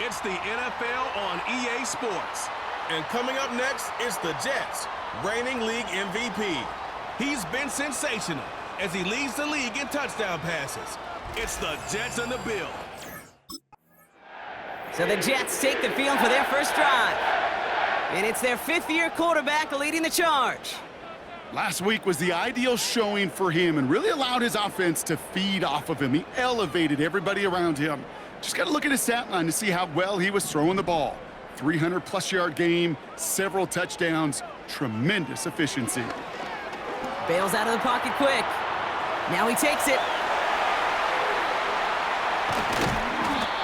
It's the NFL on EA Sports. And coming up next is the Jets, reigning league MVP. He's been sensational as he leads the league in touchdown passes. It's the Jets and the Bills. So the Jets take the field for their first drive. And it's their fifth-year quarterback leading the charge. Last week was the ideal showing for him and really allowed his offense to feed off of him. He elevated everybody around him. Just got to look at his stat line to see how well he was throwing the ball. 300-plus yard game, several touchdowns, tremendous efficiency. Bails out of the pocket quick. Now he takes it.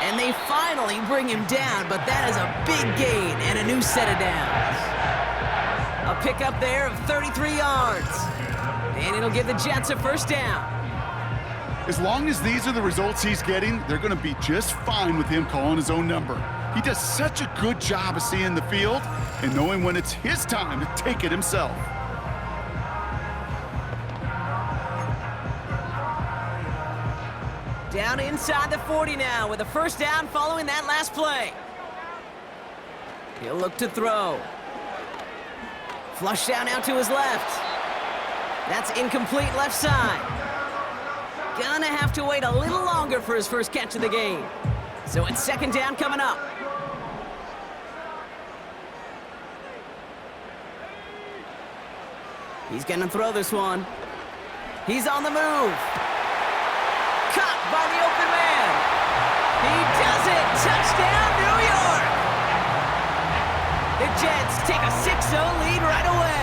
And they finally bring him down, but that is a big gain and a new set of downs. A pickup there of 33 yards. And it'll give the Jets a first down. As long as these are the results he's getting, they're going to be just fine with him calling his own number. He does such a good job of seeing the field and knowing when it's his time to take it himself. Down inside the 40 now with a first down following that last play. He'll look to throw. Flush down out to his left. That's incomplete left side. Gonna have to wait a little longer for his first catch of the game. So it's second down coming up. He's gonna throw this one. He's on the move. Caught by the open man. He does it. Touchdown, New York. The Jets take a 6-0 lead right away.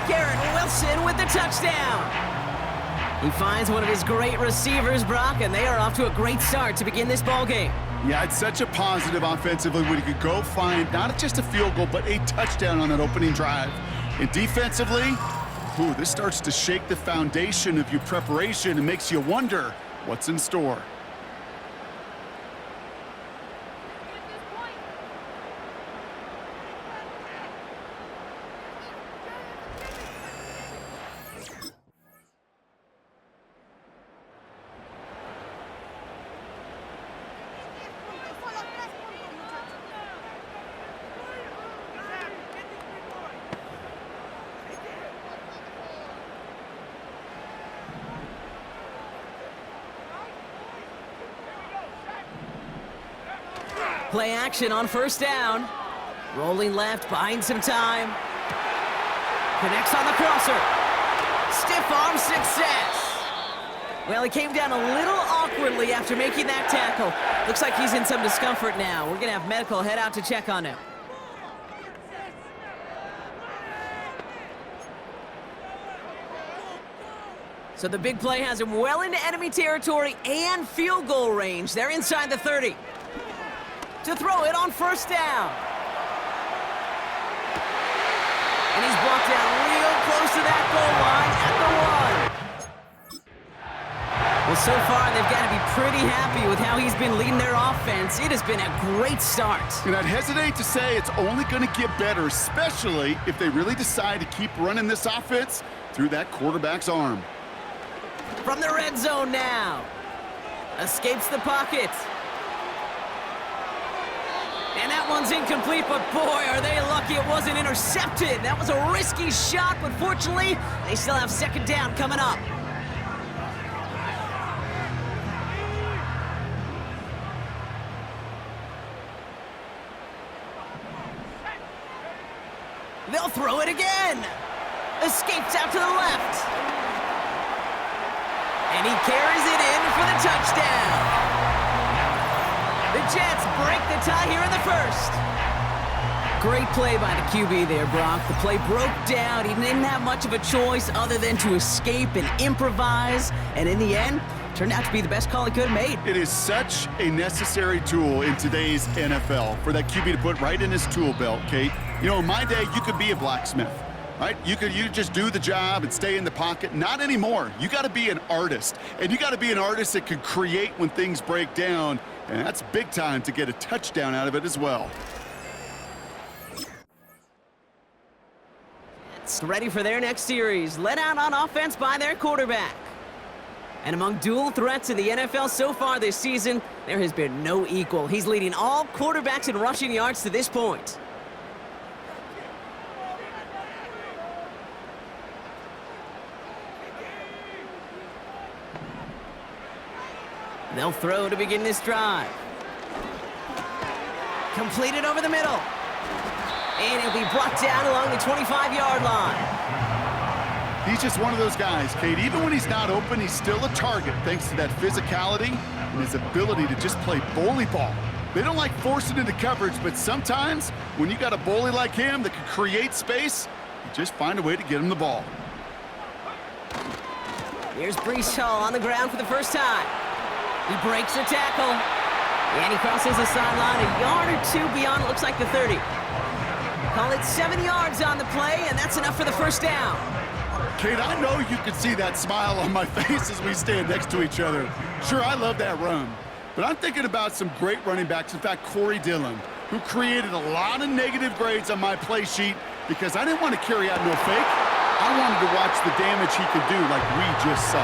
Garrett Wilson with the touchdown. He finds one of his great receivers, Brock, and they are off to a great start to begin this ballgame. Yeah, it's such a positive offensively when he could go find not just a field goal, but a touchdown on that opening drive. And defensively, this starts to shake the foundation of your preparation and makes you wonder what's in store. Play action on first down. Rolling left, buying some time. Connects on the crosser. Stiff arm success. Well, he came down a little awkwardly after making that tackle. Looks like he's in some discomfort now. We're going to have medical head out to check on him. So the big play has him well into enemy territory and field goal range. They're inside the 30. To throw it on first down. And he's brought down real close to that goal line at the 1. Well, so far, they've got to be pretty happy with how he's been leading their offense. It has been a great start. And I'd hesitate to say it's only going to get better, especially if they really decide to keep running this offense through that quarterback's arm. From the red zone now. Escapes the pocket. And that one's incomplete, but boy, are they lucky it wasn't intercepted. That was a risky shot, but fortunately, they still have second down coming up. They'll throw it again. Escapes out to the left. And he carries it in for the touchdown. The Jets break the tie here in the first. Great play by the QB there, Brock. The play broke down. He didn't have much of a choice other than to escape and improvise. And in the end, turned out to be the best call he could have made. It is such a necessary tool in today's NFL for that QB to put right in his tool belt, Kate. You know, in my day, you could be a blacksmith, right? You just do the job and stay in the pocket. Not anymore. You got to be an artist. And you got to be an artist that can create when things break down. And that's big time to get a touchdown out of it as well. It's ready for their next series. Led out on offense by their quarterback. And among dual threats in the NFL so far this season, there has been no equal. He's leading all quarterbacks in rushing yards to this point. They'll throw to begin this drive. Completed over the middle. And it'll be brought down along the 25-yard line. He's just one of those guys, Kate. Even when he's not open, he's still a target thanks to that physicality and his ability to just play bully ball. They don't like forcing into coverage, but sometimes when you got a bully like him that can create space, you just find a way to get him the ball. Here's Brees Hall on the ground for the first time. He breaks the tackle. And he crosses the sideline a yard or two beyond, it looks like the 30. Call it 7 yards on the play, and that's enough for the first down. Kate, I know you can see that smile on my face as we stand next to each other. Sure, I love that run. But I'm thinking about some great running backs. In fact, Corey Dillon, who created a lot of negative grades on my play sheet because I didn't want to carry out no fake. I wanted to watch the damage he could do like we just saw.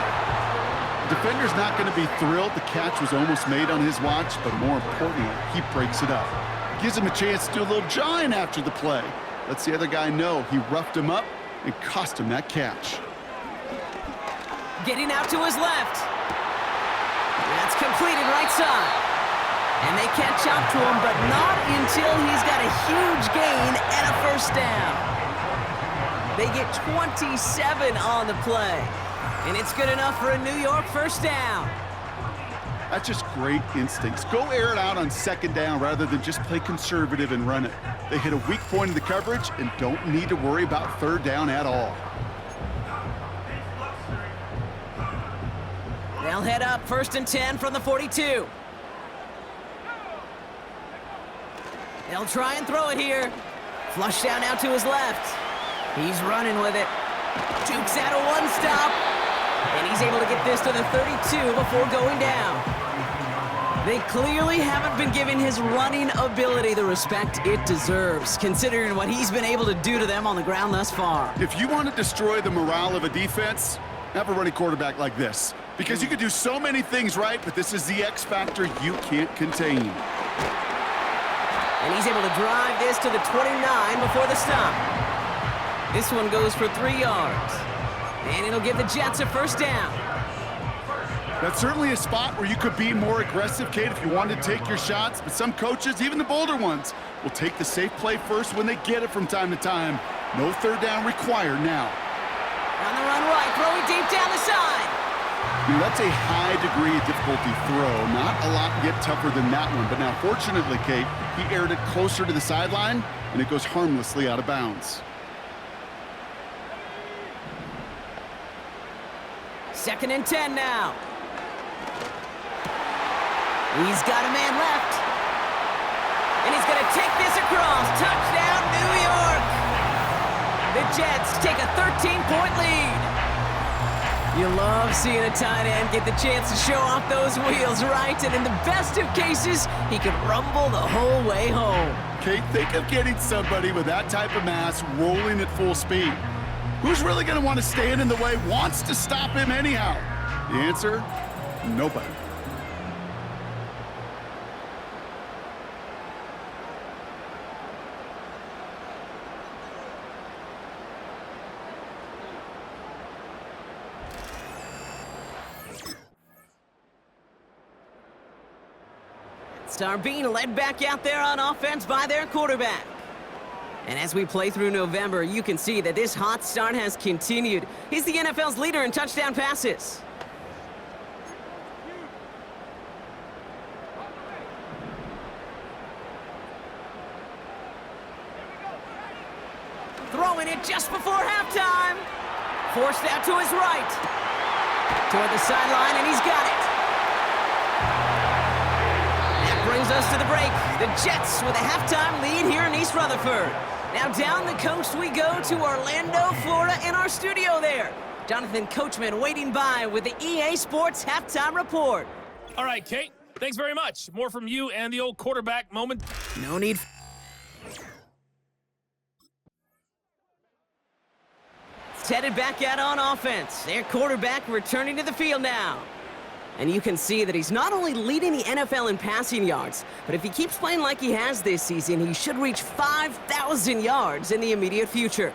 The defender's not going to be thrilled the catch was almost made on his watch, but more importantly, he breaks it up. Gives him a chance to do a little jawing after the play. Lets the other guy know he roughed him up and cost him that catch. Getting out to his left. That's completed right side. And they catch up to him, but not until he's got a huge gain and a first down. They get 27 on the play. And it's good enough for a New York first down. That's just great instincts. Go air it out on second down rather than just play conservative and run it. They hit a weak point in the coverage and don't need to worry about third down at all. They'll head up 1st and 10 from the 42. They'll try and throw it here. Flush down now to his left. He's running with it. Jukes out a one stop. And he's able to get this to the 32 before going down. They clearly haven't been giving his running ability the respect it deserves, considering what he's been able to do to them on the ground thus far. If you want to destroy the morale of a defense, have a running quarterback like this. Because you can do so many things right, but this is the X factor you can't contain. And he's able to drive this to the 29 before the stop. This one goes for 3 yards. And it'll give the Jets a first down. That's certainly a spot where you could be more aggressive, Kate, if you wanted to take your shots. But some coaches, even the bolder ones, will take the safe play first when they get it from time to time. No third down required now. On the run right, throwing deep down the side. That's a high degree of difficulty throw. Not a lot get tougher than that one. But now, fortunately, Kate, he aired it closer to the sideline, and it goes harmlessly out of bounds. 2nd and 10 now. He's got a man left. And he's going to take this across. Touchdown, New York. The Jets take a 13-point lead. You love seeing a tight end get the chance to show off those wheels, right? And in the best of cases, he can rumble the whole way home. Kate, think of getting somebody with that type of mass rolling at full speed. Who's really going to want to stand in the way, wants to stop him anyhow? The answer, nobody. Are being led back out there on offense by their quarterback. And as we play through November, you can see that this hot start has continued. He's the NFL's leader in touchdown passes. Throwing it just before halftime. Forced out to his right. Toward the sideline, and he's got it. Brings us to the break. The Jets with a halftime lead here in East Rutherford. Now down the coast we go to Orlando, Florida, in our studio there. Jonathan Coachman waiting by with the EA Sports Halftime Report. All right, Kate, thanks very much. More from you and the old quarterback moment. No need. It's headed back out on offense. Their quarterback returning to the field now. And you can see that he's not only leading the NFL in passing yards, but if he keeps playing like he has this season, he should reach 5,000 yards in the immediate future.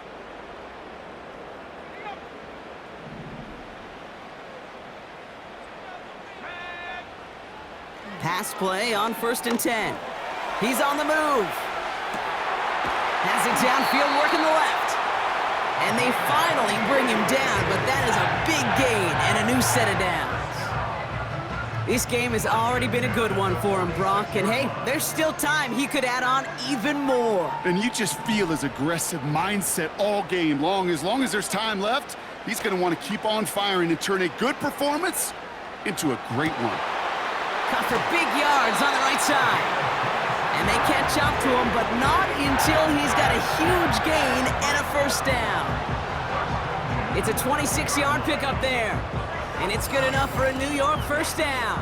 Pass play on 1st and 10. He's on the move. Has it downfield, working the left. And they finally bring him down, but that is a big gain and a new set of downs. This game has already been a good one for him, Brock. And hey, there's still time. He could add on even more. And you just feel his aggressive mindset all game long. As long as there's time left, he's going to want to keep on firing and turn a good performance into a great one. Caught for big yards on the right side. And they catch up to him, but not until he's got a huge gain and a first down. It's a 26-yard pickup there. And it's good enough for a New York first down.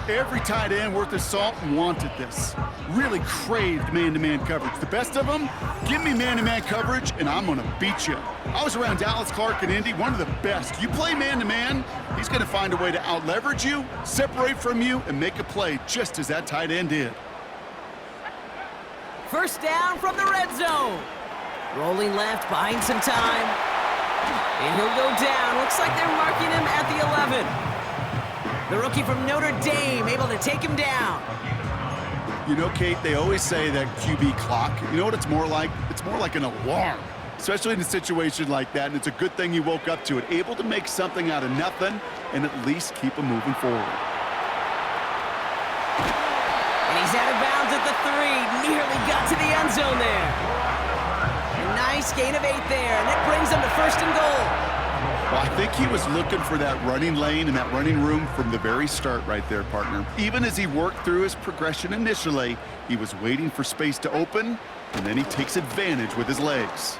Every tight end worth his salt wanted this. Really craved man-to-man coverage. The best of them, give me man-to-man coverage, and I'm going to beat you. I was around Dallas Clark and Indy, one of the best. You play man-to-man, he's going to find a way to out-leverage you, separate from you, and make a play just as that tight end did. First down from the red zone. Rolling left, buying some time. And he'll go down. Looks like they're marking him at the 11. The rookie from Notre Dame able to take him down. You know, Kate, they always say that QB clock, you know what it's more like? It's more like an alarm, especially in a situation like that, and it's a good thing you woke up to it, able to make something out of nothing and at least keep him moving forward. And he's out of bounds at the 3. Nearly got to the end zone there. Nice gain of 8 there, and it brings them to 1st and goal. Well, I think he was looking for that running lane and that running room from the very start right there, partner. Even as he worked through his progression initially, he was waiting for space to open, and then he takes advantage with his legs.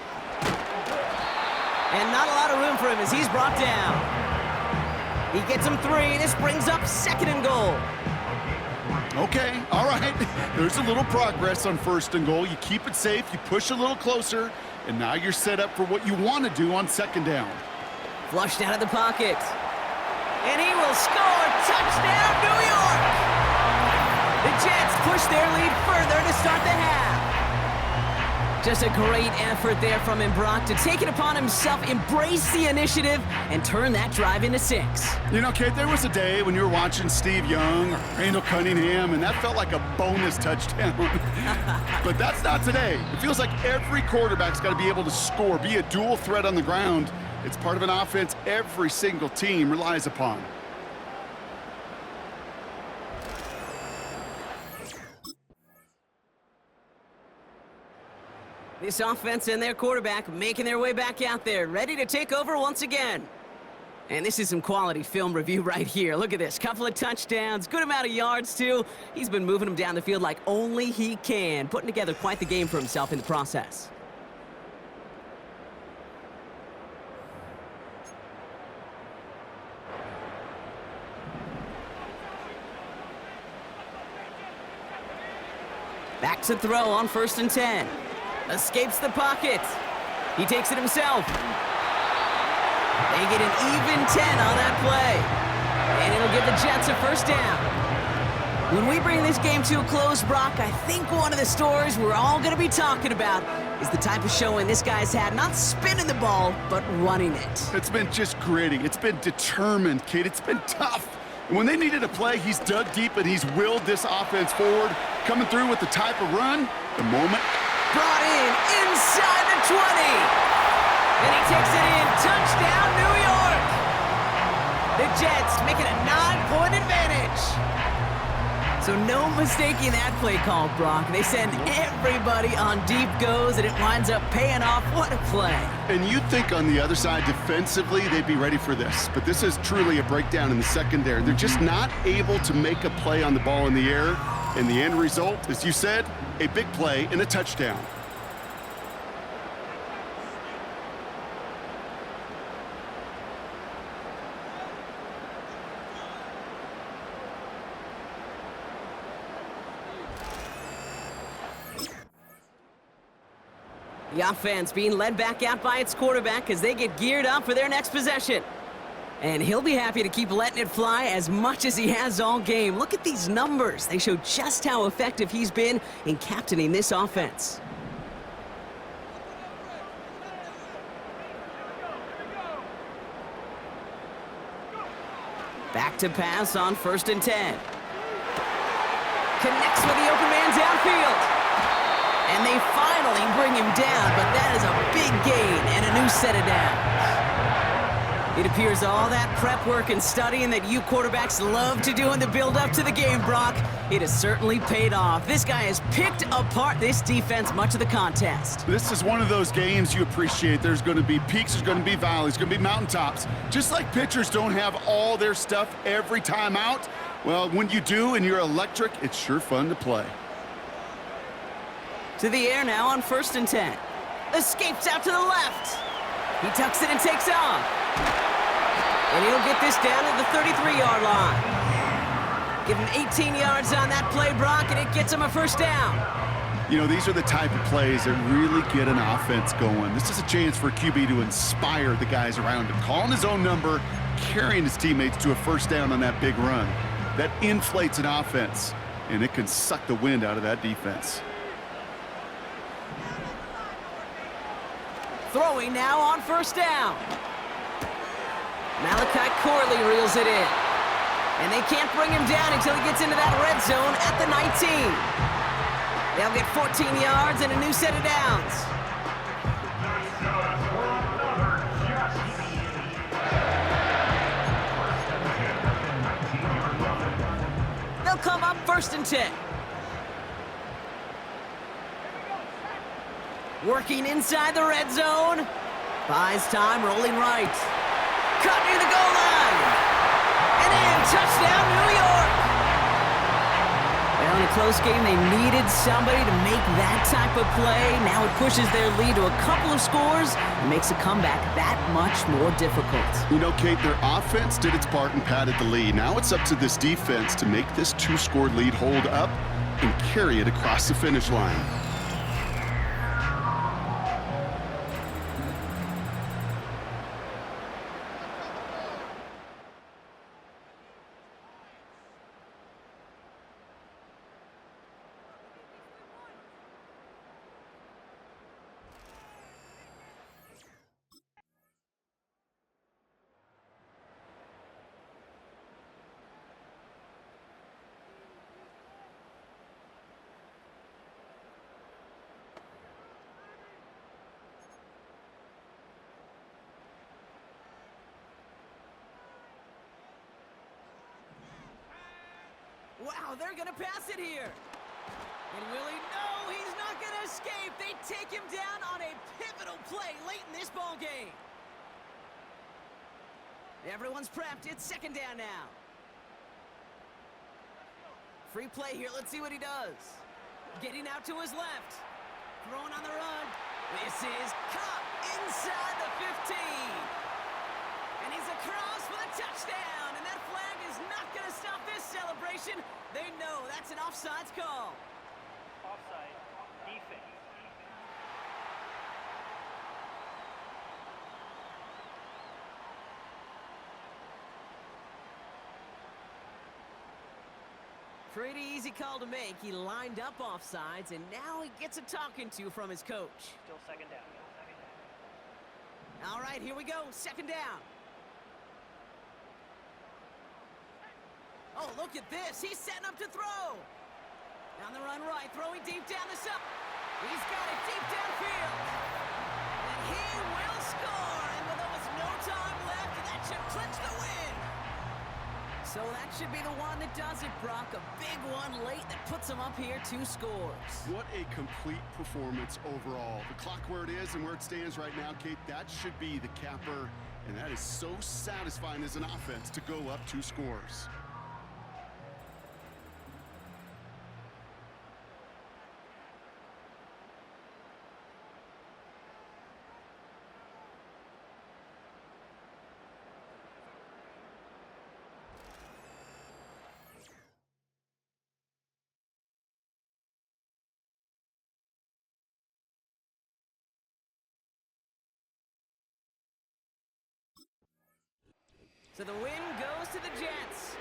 And not a lot of room for him as he's brought down. He gets him 3. This brings up 2nd and goal. Okay, all right. There's a little progress on 1st and goal. You keep it safe, you push a little closer, and now you're set up for what you want to do on 2nd down. Flushed out of the pocket. And he will score. Touchdown, New York! The Jets push their lead further to start the half. Just a great effort there from him, Brock, to take it upon himself, embrace the initiative, and turn that drive into 6. You know, Kate, there was a day when you were watching Steve Young or Randall Cunningham, and that felt like a bonus touchdown. But that's not today. It feels like every quarterback's got to be able to score, be a dual threat on the ground. It's part of an offense every single team relies upon. This offense and their quarterback making their way back out there, ready to take over once again. And this is some quality film review right here. Look at this. Couple of touchdowns, good amount of yards, too. He's been moving them down the field like only he can, putting together quite the game for himself in the process. Back to throw on 1st and 10. Escapes the pocket. He takes it himself. They get an even 10 on that play. And it'll give the Jets a first down. When we bring this game to a close, Brock, I think one of the stories we're all going to be talking about is the type of showing this guy's had, not spinning the ball, but running it. It's been just gritty. It's been determined, Kate. It's been tough. And when they needed a play, he's dug deep and he's willed this offense forward, coming through with the type of run, the moment. Brought in inside the 20. And he takes it in. Touchdown, New York. The Jets making a 9-point advantage. So no mistaking that play call, Brock. They send everybody on deep goes, and it winds up paying off. What a play. And you'd think on the other side, defensively, they'd be ready for this. But this is truly a breakdown in the secondary. They're just not able to make a play on the ball in the air. And the end result, as you said, a big play and a touchdown. The offense being led back out by its quarterback as they get geared up for their next possession. And he'll be happy to keep letting it fly as much as he has all game. Look at these numbers. They show just how effective he's been in captaining this offense. Back to pass on 1st and 10. Connects with the open man downfield. And they finally bring him down, but that is a big gain and a new set of downs. It appears all that prep work and studying that you quarterbacks love to do in the build-up to the game, Brock, it has certainly paid off. This guy has picked apart this defense much of the contest. This is one of those games you appreciate. There's going to be peaks, there's going to be valleys, there's going to be mountaintops. Just like pitchers don't have all their stuff every time out, well, when you do and you're electric, it's sure fun to play. To the air now on 1st and 10. Escapes out to the left. He tucks it and takes off. And he'll get this down at the 33-yard line. Give him 18 yards on that play, Brock, and it gets him a 1st down. You know, these are the type of plays that really get an offense going. This is a chance for a QB to inspire the guys around him. Calling his own number, carrying his teammates to a 1st down on that big run. That inflates an offense, and it can suck the wind out of that defense. Throwing now on 1st down. Malachi Corley reels it in. And they can't bring him down until he gets into that red zone at the 19. They'll get 14 yards and a new set of downs. They'll come up 1st and 10. Working inside the red zone. Buys time, rolling right. Cut near the goal line. And in, touchdown, New York. Well, in a close game, they needed somebody to make that type of play. Now it pushes their lead to a couple of scores and makes a comeback that much more difficult. You know, Kate, their offense did its part and padded the lead. Now it's up to this defense to make this 2-score lead hold up and carry it across the finish line. Wow, they're gonna pass it here. And Willie, no, he's not gonna escape. They take him down on a pivotal play late in this ball game. Everyone's prepped. It's 2nd down now. Free play here. Let's see what he does. Getting out to his left. Throwing on the run. This is caught inside the 15. And he's across for the touchdown. And that flag is not going to stop this celebration. They know that's an offsides call. Offside. Defense. Pretty easy call to make. He lined up offsides, and now he gets a talking to from his coach. Still 2nd down. All right, here we go. 2nd down. Oh, look at this. He's setting up to throw. On the run right, throwing deep down the side. He's got it deep downfield. And he will score. And with almost no time left, that should clinch the win. So that should be the one that does it, Brock. A big one late that puts him up here 2 scores. What a complete performance overall. The clock where it is and where it stands right now, Kate, that should be the capper. And that is so satisfying as an offense to go up 2 scores. So the win goes to the Jets.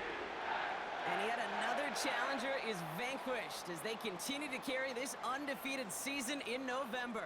And yet another challenger is vanquished as they continue to carry this undefeated season in November.